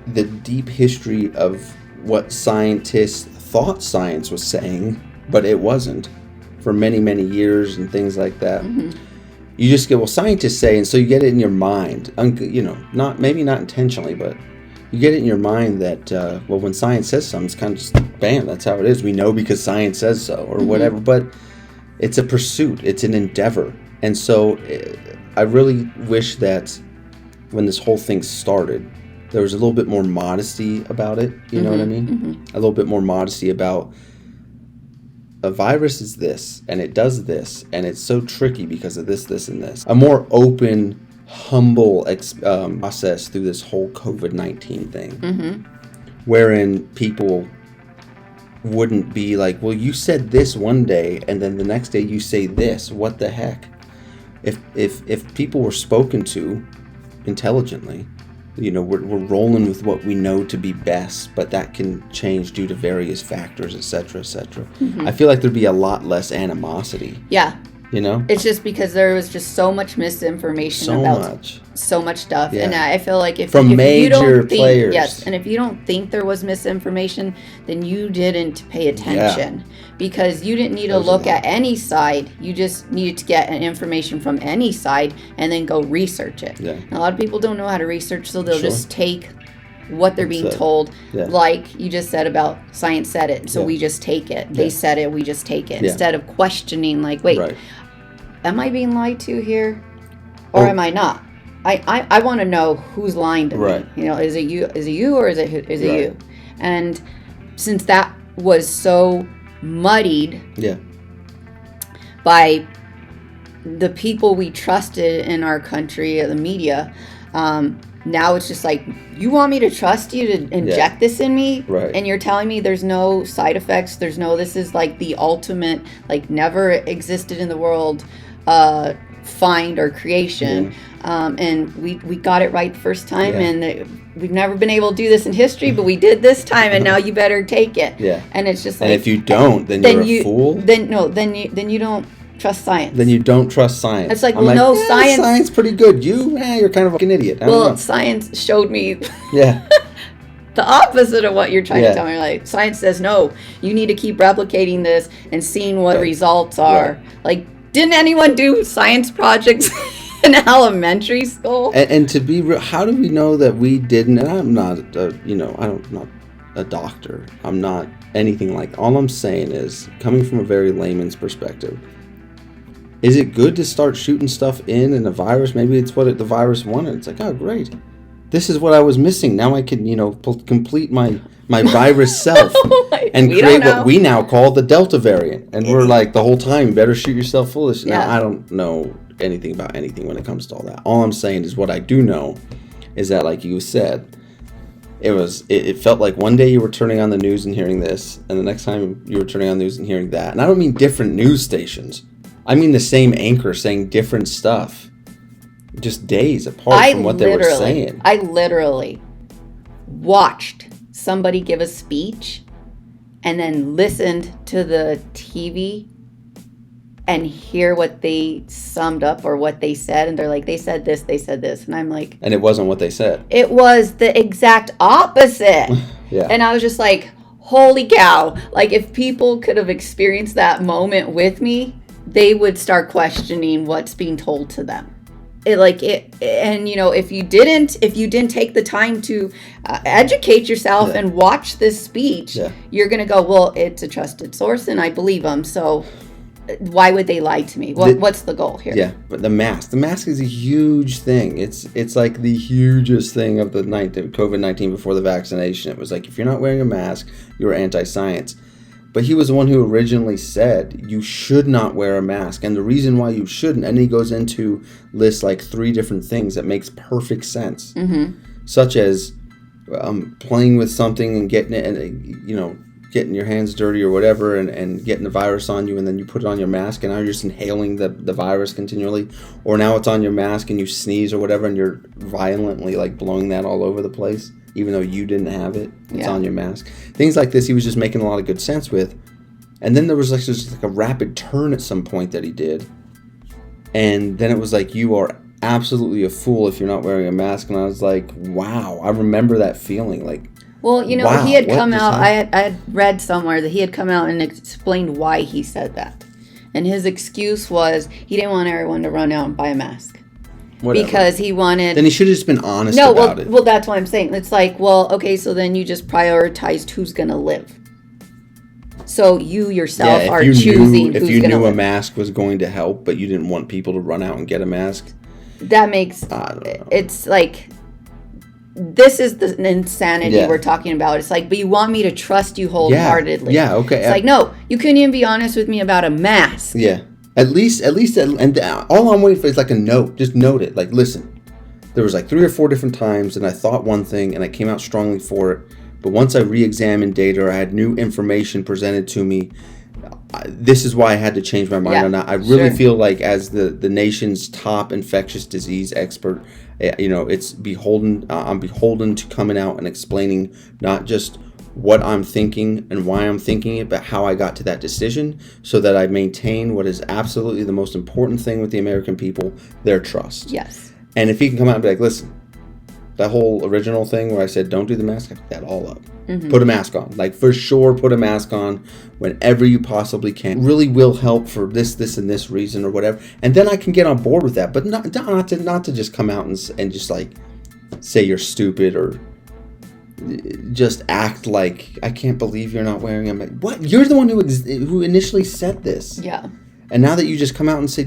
the deep history of what scientists thought science was saying, but it wasn't, for many, many years and things like that. Mm-hmm. You just get, well, scientists say, and so you get it in your mind, maybe not intentionally, but you get it in your mind that, well, when science says something, it's kind of just, bam, that's how it is. We know because science says so, or whatever, but it's a pursuit, it's an endeavor. And so I really wish that when this whole thing started, there was a little bit more modesty about it, you know what I mean? Mm-hmm. A little bit more modesty about, a virus is this, and it does this, and it's so tricky because of this, and this. A more open, humble process through this whole COVID-19 thing, wherein people wouldn't be like, well, you said this one day, and then the next day you say this. What the heck? If people were spoken to intelligently, we're rolling with what we know to be best, but that can change due to various factors, etc., etc. I feel like there'd be a lot less animosity. Yeah. It's just because there was just so much misinformation about so much stuff. Yeah. And I feel like if you don't think, players. Yes, and if you don't think there was misinformation, then you didn't pay attention. Yeah. Because you didn't need to look at any side. You just needed to get information from any side and then go research it. Yeah. And a lot of people don't know how to research, so they'll just take what they're being told. Yeah. Like you just said about science said it, so we just take it. They said it, we just take it. Instead of questioning, like, wait, am I being lied to here? Or am I not? I want to know who's lying to me. Is it you or is it you? And since that was so muddied by the people we trusted in our country, the media, now it's just like, you want me to trust you to inject this in me? Right. And you're telling me there's no side effects, this is like the ultimate, like never existed in the world find or creation. And we got it right the first time, and we've never been able to do this in history, but we did this time, and now you better take it. Yeah. And it's just like, and if you don't, then you're a fool. Then you don't trust science. Then you don't trust science. It's like, science. Science pretty good. You're kind of like an idiot. Science showed me. Yeah. The opposite of what you're trying to tell me. Like, science says no. You need to keep replicating this and seeing what results are. Right. Like, didn't anyone do science projects in elementary school? And to be real, how do we know that we didn't? And I'm not, I'm not a doctor. I'm not anything like. All I'm saying is, coming from a very layman's perspective, is it good to start shooting stuff in a virus? Maybe it's what the virus wanted. It's like, oh, great. This is what I was missing. Now I can, complete my virus self and create what we now call the Delta variant. And we're like, the whole time, you better shoot yourself foolish. Now, I don't know anything about anything when it comes to all that. All I'm saying is, what I do know is that, like you said, it felt like one day you were turning on the news and hearing this, and the next time you were turning on the news and hearing that. And I don't mean different news stations. I mean the same anchor saying different stuff, just days apart from what they were saying. I literally watched somebody give a speech, and then listened to the TV and hear what they summed up or what they said, and they're like, they said this, and I'm like, and it wasn't what they said. It was the exact opposite. Yeah. And I was just like, holy cow. Like, if people could have experienced that moment with me, they would start questioning what's being told to them. And you know, if you didn't take the time to educate yourself and watch this speech, you're gonna go, well, it's a trusted source and I believe them, so why would they lie to me? What's the goal here? Yeah, but the mask is a huge thing. It's like the hugest thing of the COVID-19 before the vaccination. It was like, if you're not wearing a mask, you're anti-science. But he was the one who originally said you should not wear a mask, and the reason why you shouldn't, and he goes into lists like 3 different things that makes perfect sense, such as playing with something and getting it, and getting your hands dirty or whatever, and getting the virus on you, and then you put it on your mask, and now you're just inhaling the virus continually. Or now it's on your mask and you sneeze or whatever, and you're violently like blowing that all over the place, even though you didn't have it. It's on your mask. Things like this he was just making a lot of good sense with. And then there was just like a rapid turn at some point that he did. And then it was like, you are absolutely a fool if you're not wearing a mask. And I was like, wow, I remember that feeling. Like, well, you know, wow, he had come out, I had read somewhere that he had come out and explained why he said that. And his excuse was he didn't want everyone to run out and buy a mask. Whatever. Because he wanted... Then he should have just been honest about it. Well, that's what I'm saying. It's like, well, okay, so then you just prioritized who's going to live. So you yourself are choosing who's going to live. If you knew a mask was going to help, but you didn't want people to run out and get a mask. That makes... I don't know. It's like... This is the insanity we're talking about. It's like, but you want me to trust you wholeheartedly. Yeah, okay. It's like, no, you couldn't even be honest with me about a mask. Yeah. At least, and all I'm waiting for is like a note. Just note it. Like, listen, there was like 3 or 4 different times, and I thought one thing, and I came out strongly for it. But once I re-examined data, or I had new information presented to me, this is why I had to change my mind on that. I really feel like, as the nation's top infectious disease expert, it's I'm beholden to coming out and explaining not just what I'm thinking and why I'm thinking it, but how I got to that decision, so that I maintain what is absolutely the most important thing with the American people, their trust. Yes. And if he can come out and be like, listen, that whole original thing where I said, don't do the mask, I picked that all up. Mm-hmm. Put a mask on. Like, for sure, put a mask on whenever you possibly can. Really will help for this, and this reason or whatever. And then I can get on board with that. But not to just come out and just, like, say you're stupid or just act like, I can't believe you're not wearing a mask. What? You're the one who initially said this. Yeah. And now that you just come out and say...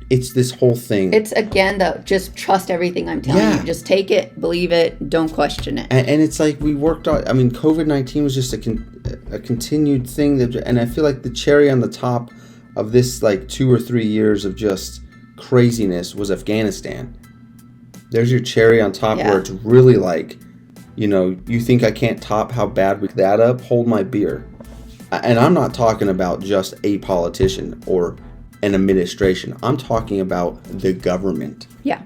It's this whole thing. It's, again, just trust everything I'm telling you. Just take it, believe it, don't question it. And it's like, we worked on... I mean, COVID-19 was just a continued thing. And I feel like the cherry on the top of this, like, 2 or 3 years of just craziness was Afghanistan. There's your cherry on top where it's really like, you think I can't top how bad we that up? Hold my beer. And I'm not talking about just a politician or... an administration. I'm talking about the government. Yeah.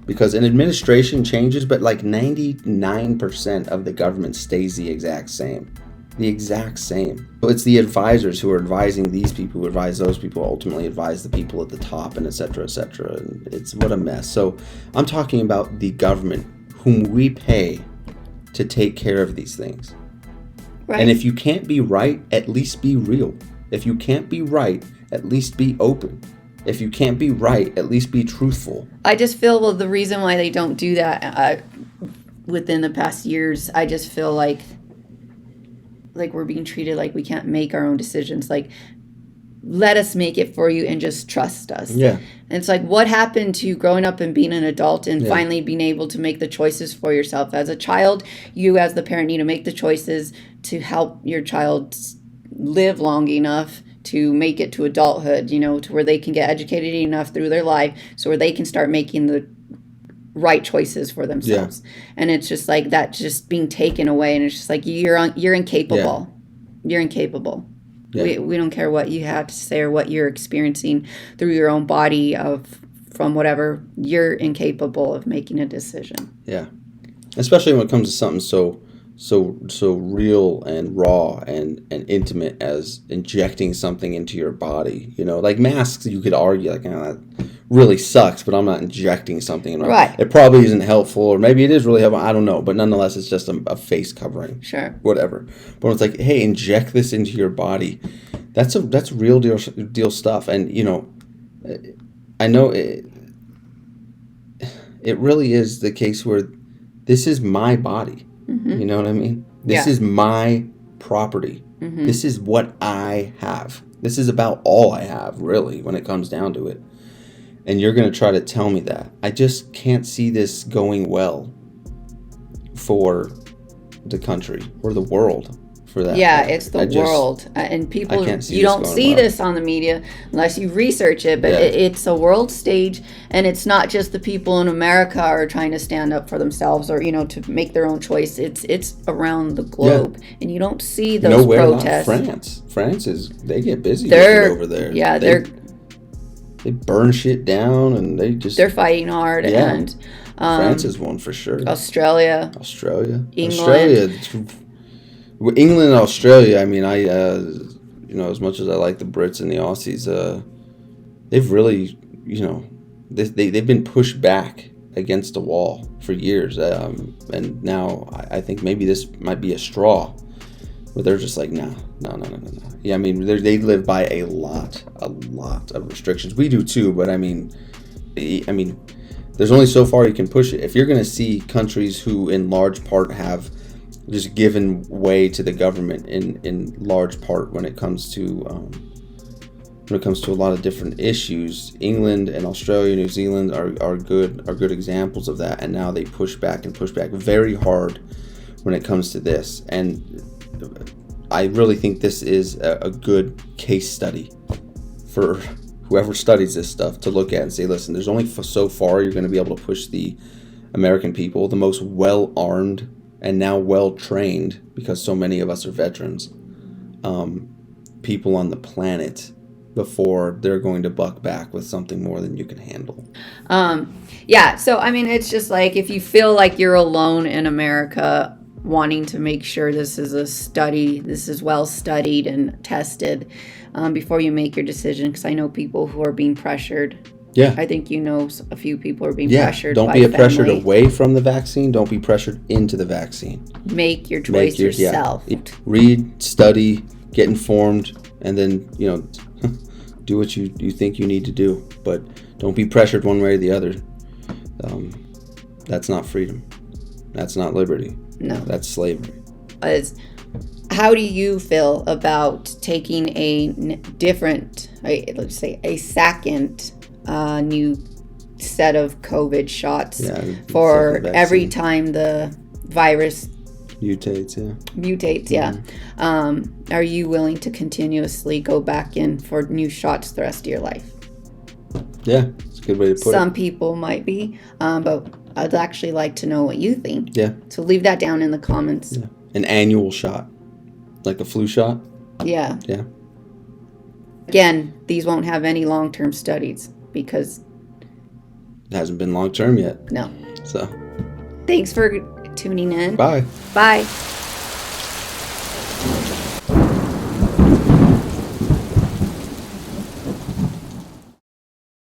Because an administration changes, but like 99% of the government stays the exact same. The exact same. So it's the advisors who are advising these people, who advise those people, ultimately advise the people at the top, and et cetera, et cetera. And it's what a mess. So I'm talking about the government, whom we pay to take care of these things. Right. And if you can't be right, at least be real. If you can't be right, at least be open. If you can't be right, at least be truthful. I just feel the reason why they don't do that within the past years, I just feel like we're being treated like we can't make our own decisions. Like, let us make it for you and just trust us. Yeah. And it's like, what happened to growing up and being an adult and finally being able to make the choices for yourself? As a child, you as the parent need to make the choices to help your child live long enough to make it to adulthood, to where they can get educated enough through their life so where they can start making the right choices for themselves. Yeah. And it's just like that just being taken away, and it's just like you're incapable. Yeah. You're incapable. Yeah. We don't care what you have to say or what you're experiencing through your own body from whatever. You're incapable of making a decision. Yeah. Especially when it comes to something so so real and raw and intimate as injecting something into your body. Like masks, you could argue like, that really sucks, but I'm not injecting something in my Right. It probably isn't helpful, or maybe it is really helpful. I don't know, but nonetheless, it's just a face covering. Sure. Whatever. But it's like, hey, inject this into your body. That's real deal stuff, and I know it really is the case where this is my body. Mm-hmm. You know what I mean? This is my property. Mm-hmm. This is what I have. This is about all I have, really, when it comes down to it. And you're going to try to tell me that. I just can't see this going well for the country or the world. For that. Yeah, it's the world. And people, you don't see this on the media unless you research it, but it's a world stage, and it's not just the people in America are trying to stand up for themselves or, to make their own choice. It's around the globe, and you don't see those protests. Not France. They get busy over there. Yeah, they burn shit down, and they're fighting hard. Yeah. And France is one for sure. Australia, England and Australia, I mean, as much as I like the Brits and the Aussies, they've really, they've been pushed back against the wall for years. And now I think maybe this might be a straw where they're just like, no. Yeah, I mean, they live by a lot of restrictions. We do too, but I mean, there's only so far you can push it. If you're going to see countries who in large part have just given way to the government in large part when it comes to a lot of different issues. England and Australia, New Zealand are good examples of that, and now they push back very hard when it comes to this. And I really think this is a good case study for whoever studies this stuff to look at and say, listen, there's only so far you're going to be able to push the American people, the most well-armed and now well-trained, because so many of us are veterans, people on the planet, before they're going to buck back with something more than you can handle. So I mean, it's just like, if you feel like you're alone in America wanting to make sure this is well studied and tested before you make your decision, because I know people who are being pressured. Yeah. I think a few people are being pressured. Don't be pressured away from the vaccine. Don't be pressured into the vaccine. Make your choice yourself. Yeah. Read, study, get informed, and then, do what you think you need to do. But don't be pressured one way or the other. That's not freedom. That's not liberty. No. That's slavery. How do you feel about taking a second new set of COVID shots for every time the virus mutates? Are you willing to continuously go back in for new shots the rest of your life? Yeah, it's a good way to put it. Some people might be, but I'd actually like to know what you think. Yeah. So leave that down in the comments. Yeah. An annual shot, like a flu shot. Yeah. Yeah. Again, these won't have any long-term studies because it hasn't been long-term yet. No. So. Thanks for tuning in. Bye. Bye.